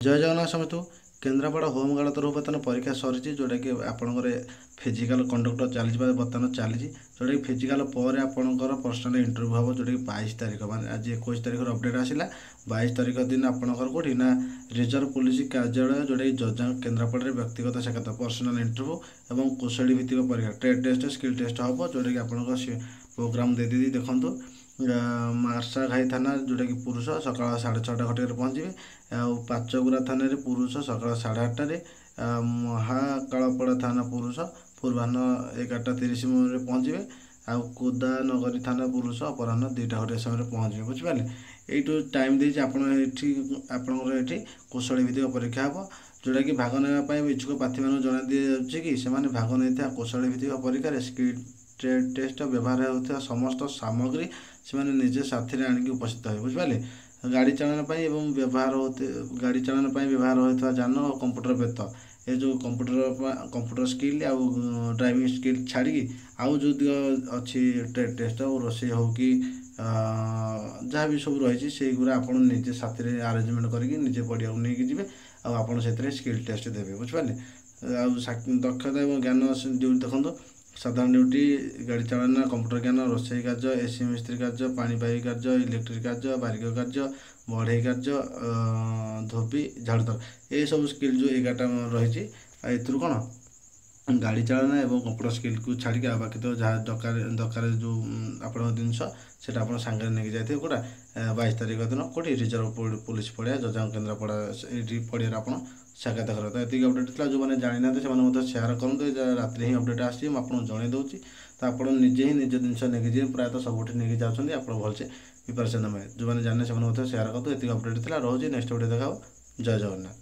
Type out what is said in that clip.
जय जगन्नाथ समस्त केन्द्रापड़ा होमगार्ड तरफ बर्तमान परीक्षा सरी जोटा कि आपंकर फिजिकाल कंडक्टर चली बर्तमान चली जोटा कि फिजिकाल पर आपंकर पर्सनाल इंटरव्यू हम जोटा कि 22 तारीख मैं आज 21 तारीख अपडेट आसला 22 तारीख दिन आपंकर कौटी ना रिजर्व पुलिस कार्यालय जोटा कि जजा केन्द्रापड़ा व्यक्तिगत साक्षात पर्सनाल इंटरव्यू और कौशल भित्तिक परीक्षा ट्रेड टेस्ट स्किल टेस्ट हम जोटा कि आप प्रोग्राम दे देखो मार्सा घाई थाना जोटा कि पुरुष सकाल 6:30 घटिकार पहुँचे पाचगुरा थाना पुरुष सकाल 8:30 महाकालपड़ा थाना पुरुष पूर्वाह्न 11:30 पहुँचे आउ कोदा नगरी थाना पुरुष अपराह्न 2टा समय पहुँचे बुझिपारे यू टाइम देती आपंकर कौशल भित्तिक परीक्षा हम जोटा कि भाग नापी इच्छुक प्रार्थी मैं जना दी जाए कि से भाग नहीं कौशल भित्तिक परीक्षा स्किल ट्रेड टेस्ट व्यवहार होता समस्त सामग्री से निजे साथी आणिक उपस्थित हो बुझिपारे गाड़ी चालन व्यवहार होते गाड़ी चालन व्यवहार होता जान और कंप्यूटर व्यत ये जो कंप्यूटर स्किल आउ ड्राइविंग स्किल छाड़ी आउ जो अच्छी ट्रेड टेस्ट और रोषे हो कि जहाँ भी सब रही से गुरा आप निजे साथी आरेंजमेंट करके निजे पढ़िया नहीं जी आप स्किल टेस्ट देवे बुझिपारे दक्षता और ज्ञान ड्यूटी देखो साधारण ड्यूटी गाड़ी चालन कंप्यूटर ज्ञान रोषे कार्य एसी मिस्त्री कार्य पाणीपाई कार्य इलेक्ट्रिक कार्य बारिक कार्य बढ़ई कार्य धोबी झाड़ुदार ये सब स्किल जो 11टा रही कौन गाड़ी चालन और कंप्यूटर स्किल को छाड़ी बाकी तो जहाँ दरकार जो आप जिनस से आप सांगे नहीं जाते कौटा 22 तारीख दिन कौटी रिजर्व पुलिस पड़िया जजा केन्द्रापड़ा ये पड़िया आप साक्षात कर तो ये अपडेट था जो मैंने जानी ना से सेयार करूँ रात ही अपडेट आसी आपको जन दूसरी तो आप निजे ही निज जिन नहीं प्रायतः सब नहीं जाऊँगी आप भलसे प्रिपेरेसन जो मैंने जाने से सेयार करते ये अपडेट था रोज नेक्स्ट वीडियो देखा जय जगन्नाथ।